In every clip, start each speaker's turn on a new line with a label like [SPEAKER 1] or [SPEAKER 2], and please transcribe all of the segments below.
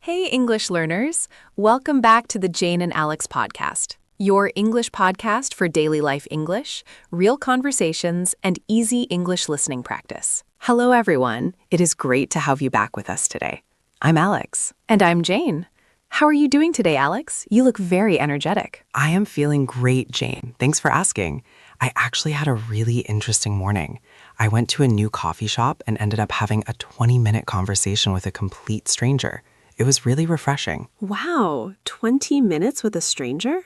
[SPEAKER 1] Hey, English learners! Welcome back to the Jane and Alex podcast, your English podcast for daily life English, real conversations, and easy English listening practice. Hello, everyone. It is great to have you back with us today. I'm Alex. And I'm Jane. How are you doing today, Alex? You look very energetic.
[SPEAKER 2] I am feeling great, Jane. Thanks for asking. I actually had a really interesting morning. I went to a new coffee shop and ended up having a 20-minute conversation with a complete stranger. It was really refreshing.
[SPEAKER 3] Wow, 20 minutes with a stranger?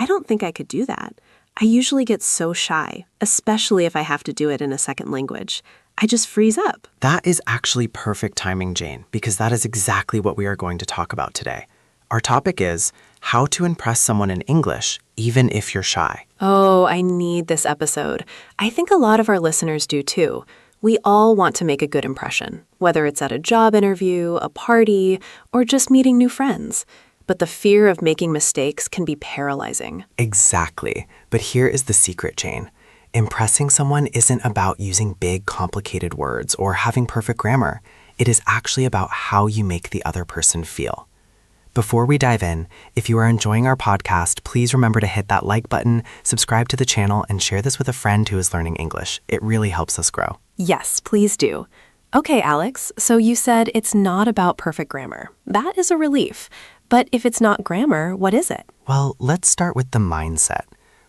[SPEAKER 3] I don't think I could do that. I usually get so shy, especially if I have to do it in a second language. I just freeze up.
[SPEAKER 2] That is actually perfect timing, Jane, because that is exactly what we are going to talk about today. Our topic is how to impress someone in English, even if you're shy.
[SPEAKER 3] Oh, I need this episode. I think a lot of our listeners do too. We all want to make a good impression, whether it's at a job interview, a party, or just meeting new friends. But the fear of making mistakes can be paralyzing.
[SPEAKER 2] Exactly. But here is the secret, Jane. Impressing someone isn't about using big, complicated words or having perfect grammar. It is actually about how you make the other person feel. Before we dive in, if you are enjoying our podcast, please remember to hit that like button, subscribe to the channel, and share this with a friend who is learning English. It really helps us grow.
[SPEAKER 3] Yes, please do. Okay, Alex, so you said it's not about perfect grammar. That is a relief. But if it's not grammar, what is it?
[SPEAKER 2] Well, let's start with the mindset.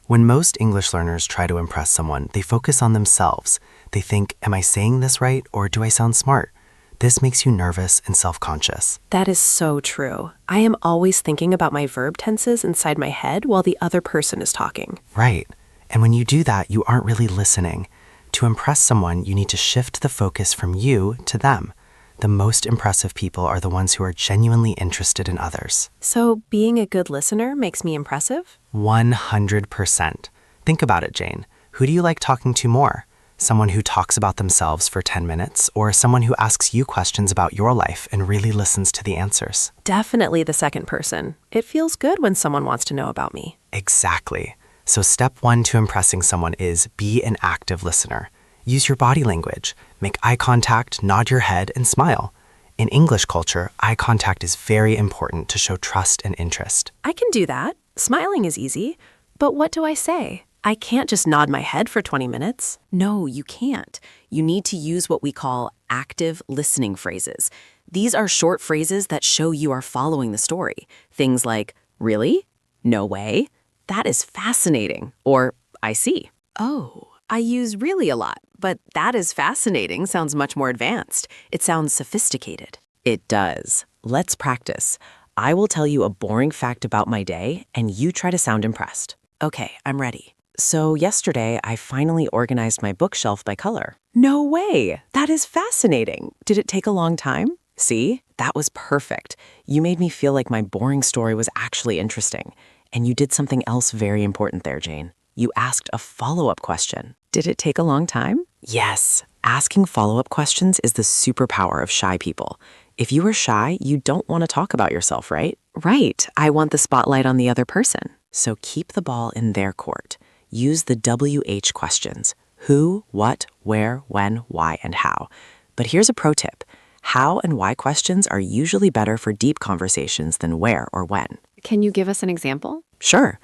[SPEAKER 2] When most English learners try to impress someone, they focus on themselves. They think, am I saying this right, or do I sound smart? This makes you nervous and self-conscious.
[SPEAKER 3] That is so true. I am always thinking about my verb tenses inside my head while the other person is talking.
[SPEAKER 2] Right. And when you do that, you aren't really listening. To impress someone, you need to shift the focus from you to them. The most impressive people are the ones who are genuinely interested in others.
[SPEAKER 3] So being a good listener makes me impressive?
[SPEAKER 2] 100%. Think about it, Jane. Who do you like talking to more? Someone who talks about themselves for 10 minutes, or someone who asks you questions about your life and really listens to the answers?
[SPEAKER 3] Definitely the second person. It feels good when someone wants to know about me.
[SPEAKER 2] Exactly. So step one to impressing someone is be an active listener. Use your body language. Make eye contact, nod your head, and smile. In English culture, eye contact is very important to show trust and interest.
[SPEAKER 3] I can do that. Smiling is easy. But what do I say? I can't just nod my head for 20 minutes.
[SPEAKER 1] No, you can't. You need to use what we call active listening phrases. These are short phrases that show you are following the story. Things like, really? No way? That is fascinating. Or, I see. Oh, I use really a lot, but that is fascinating sounds much more advanced. It sounds sophisticated. It does. Let's practice. I will tell you a boring fact about my day, and you try to sound impressed. Okay, I'm ready. So yesterday, I finally organized my bookshelf by color. No way! That is fascinating. Did it take a long time? See? That was perfect. You made me feel like my boring story was actually interesting. And you did something else very important there, Jane. You asked a follow-up question. Did it take a long time? Yes. Asking follow-up questions is the superpower of shy people. If you are shy, you don't want to talk about yourself, right? Right. I want the spotlight on the other person. So keep the ball in their court. Use the WH questions. Who, what, where, when, why, and how. But here's a pro tip. How and why questions are usually better for deep conversations than where or when.
[SPEAKER 3] Can you give us an example?
[SPEAKER 1] Sure.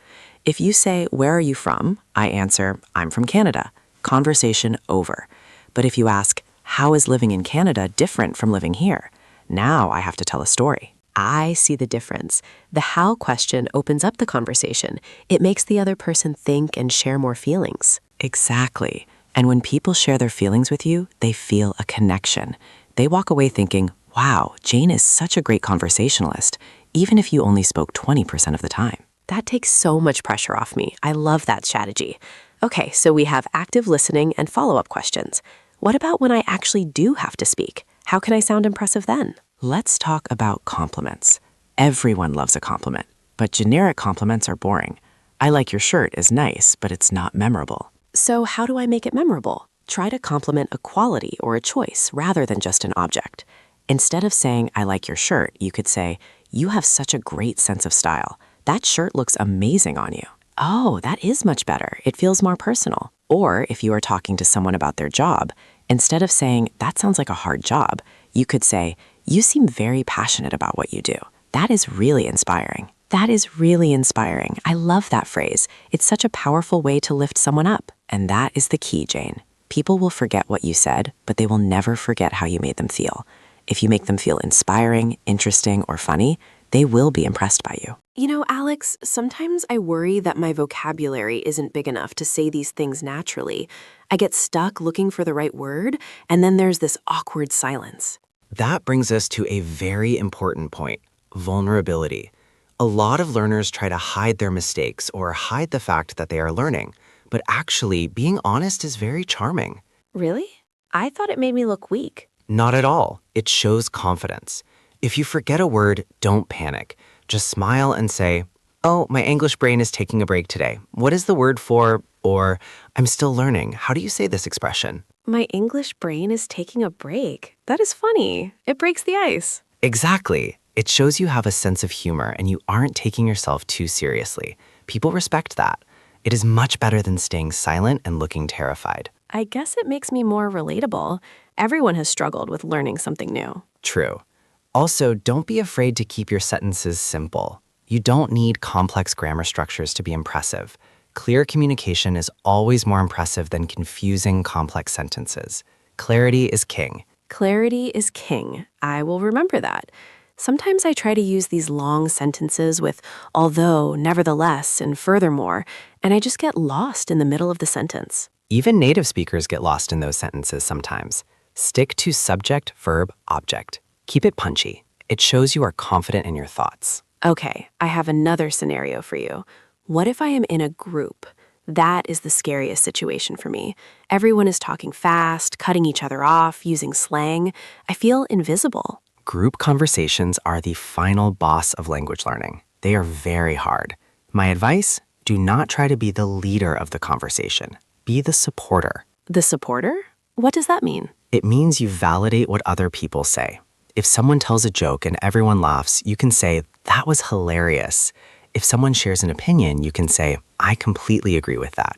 [SPEAKER 1] If you say, where are you from? I answer, I'm from Canada. Conversation over. But if you ask, how is living in Canada different from living here? Now I have to tell a story. I see the difference. The how question opens up the conversation. It makes the other person think and share more feelings. Exactly. And when people share their feelings with you, they feel a connection. They walk away thinking, wow, Jane is such a great conversationalist, even if you only spoke 20% of the time. That takes so much pressure off me. I love that strategy. Okay, so we have active listening and follow-up questions. What about when I actually do have to speak? How can I sound impressive then? Let's talk about compliments. Everyone loves a compliment, but generic compliments are boring. I like your shirt is nice, but it's not memorable. So how do I make it memorable? Try to compliment a quality or a choice rather than just an object. Instead of saying, I like your shirt, you could say, you have such a great sense of style. That shirt looks amazing on you. Oh, that is much better. It feels more personal. Or if you are talking to someone about their job, instead of saying, that sounds like a hard job, you could say, You seem very passionate about what you do. That is really inspiring. That is really inspiring. I love that phrase. It's such a powerful way to lift someone up. And that is the key, Jane. People will forget what you said, but they will never forget how you made them feel. If you make them feel inspiring, interesting, or funny, they will be impressed by you.
[SPEAKER 3] You know, Alex, sometimes I worry that my vocabulary isn't big enough to say these things naturally. I get stuck looking for the right word, and then there's this awkward silence.
[SPEAKER 2] That brings us to a very important point, vulnerability. A lot of learners try to hide their mistakes or hide the fact that they are learning, but actually being honest is very charming.
[SPEAKER 3] Really? I thought it made me look weak.
[SPEAKER 2] Not at all. It shows confidence. If you forget a word, don't panic. Just smile and say, "Oh, my English brain is taking a break today. What is the word for," or "I'm still learning. How do you say this expression?"
[SPEAKER 3] My English brain is taking a break. That is funny. It breaks the ice.
[SPEAKER 2] Exactly. It shows you have a sense of humor and you aren't taking yourself too seriously. People respect that. It is much better than staying silent and looking terrified.
[SPEAKER 3] I guess it makes me more relatable. Everyone has struggled with learning something new.
[SPEAKER 2] True. Also, don't be afraid to keep your sentences simple. You don't need complex grammar structures to be impressive. Clear communication is always more impressive than confusing, complex sentences. Clarity is king.
[SPEAKER 3] Clarity is king. I will remember that. Sometimes I try to use these long sentences with although, nevertheless, and furthermore, and I just get lost in the middle of the sentence.
[SPEAKER 2] Even native speakers get lost in those sentences sometimes. Stick to subject, verb, object. Keep it punchy. It shows you are confident in your thoughts.
[SPEAKER 3] Okay, I have another scenario for you. What if I am in a group? That is the scariest situation for me. Everyone is talking fast, cutting each other off, using slang. I feel invisible.
[SPEAKER 2] Group conversations are the final boss of language learning. They are very hard. My advice, do not try to be the leader of the conversation. Be the supporter.
[SPEAKER 3] The supporter? What does that mean?
[SPEAKER 2] It means you validate what other people say. If someone tells a joke and everyone laughs, you can say, "That was hilarious." If someone shares an opinion, you can say, "I completely agree with that."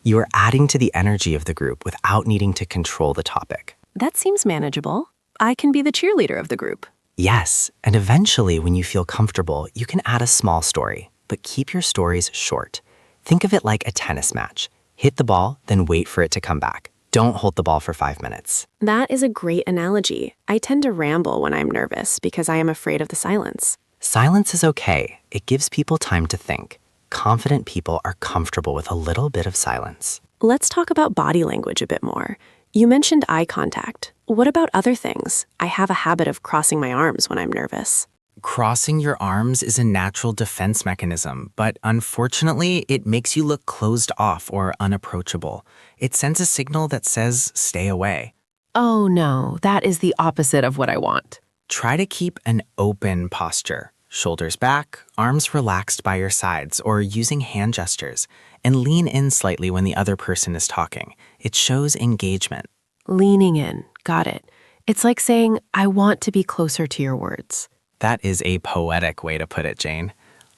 [SPEAKER 2] You are adding to the energy of the group without needing to control the topic.
[SPEAKER 3] That seems manageable. I can be the cheerleader of the group.
[SPEAKER 2] Yes, and eventually when you feel comfortable, you can add a small story, but keep your stories short. Think of it like a tennis match. Hit the ball, then wait for it to come back. Don't hold the ball for 5 minutes.
[SPEAKER 3] That is a great analogy. I tend to ramble when I'm nervous because I am afraid of the silence.
[SPEAKER 2] Silence is okay. It gives people time to think. Confident people are comfortable with a little bit of silence.
[SPEAKER 3] Let's talk about body language a bit more. You mentioned eye contact. What about other things? I have a habit of crossing my arms when I'm nervous.
[SPEAKER 2] Crossing your arms is a natural defense mechanism, but unfortunately, it makes you look closed off or unapproachable. It sends a signal that says, stay away.
[SPEAKER 3] Oh no, that is the opposite of what I want.
[SPEAKER 2] Try to keep an open posture. Shoulders back, arms relaxed by your sides or using hand gestures, and lean in slightly when the other person is talking. It shows engagement.
[SPEAKER 3] Leaning in, got it. It's like saying, I want to be closer to your words.
[SPEAKER 2] That is a poetic way to put it, Jane.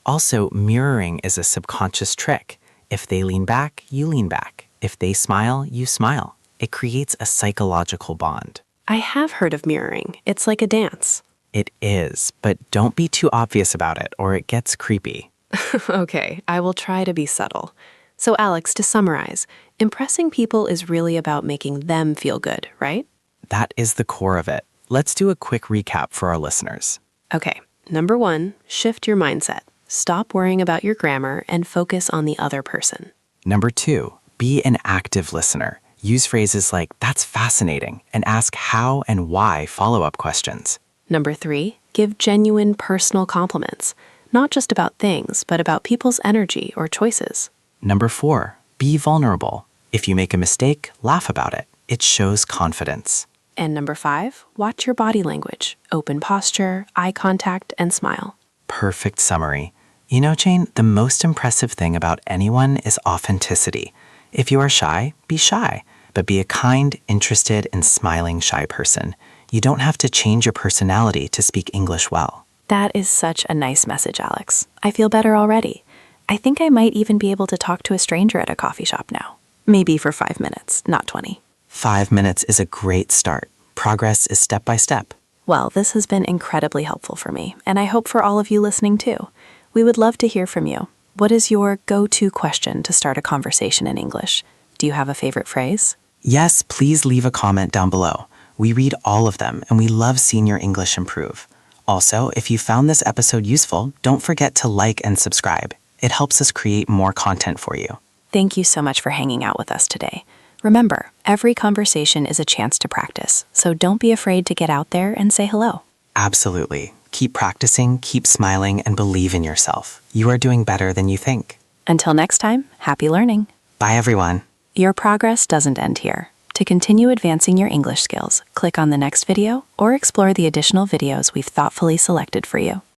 [SPEAKER 2] Also, mirroring is a subconscious trick. If they lean back, you lean back. If they smile, you smile. It creates a psychological bond.
[SPEAKER 3] I have heard of mirroring. It's like a dance.
[SPEAKER 2] It is, but don't be too obvious about it or it gets creepy.
[SPEAKER 3] Okay, I will try to be subtle. So Alex, to summarize, impressing people is really about making them feel good, right?
[SPEAKER 2] That is the core of it. Let's do a quick recap for our listeners.
[SPEAKER 3] Okay, number 1, shift your mindset. Stop worrying about your grammar and focus on the other person.
[SPEAKER 2] Number 2, be an active listener. Use phrases like, that's fascinating, and ask how and why follow-up questions.
[SPEAKER 3] Number 3, give genuine personal compliments, not just about things, but about people's energy or choices.
[SPEAKER 2] Number 4, be vulnerable. If you make a mistake, laugh about it. It shows confidence.
[SPEAKER 3] And number 5, watch your body language, open posture, eye contact, and smile.
[SPEAKER 2] Perfect summary. You know, Jane, the most impressive thing about anyone is authenticity. If you are shy, be shy, but be a kind, interested, and smiling shy person. You don't have to change your personality to speak English well.
[SPEAKER 3] That is such a nice message, Alex. I feel better already. I think I might even be able to talk to a stranger at a coffee shop now. Maybe for 5 minutes, not 20.
[SPEAKER 2] 5 minutes is a great start. Progress is step by step.
[SPEAKER 3] Well, this has been incredibly helpful for me, and I hope for all of you listening too. We would love to hear from you. What is your go-to question to start a conversation in English? Do you have a favorite phrase?
[SPEAKER 2] Yes, please leave a comment down below. We read all of them, and we love seeing your English improve. Also, if you found this episode useful, don't forget to like and subscribe. It helps us create more content for you.
[SPEAKER 3] Thank you so much for hanging out with us today. Remember, every conversation is a chance to practice, so don't be afraid to get out there and say hello.
[SPEAKER 2] Absolutely. Keep practicing, keep smiling, and believe in yourself. You are doing better than you think.
[SPEAKER 3] Until next time, happy learning.
[SPEAKER 2] Bye, everyone.
[SPEAKER 3] Your progress doesn't end here. To continue advancing your English skills, click on the next video or explore the additional videos we've thoughtfully selected for you.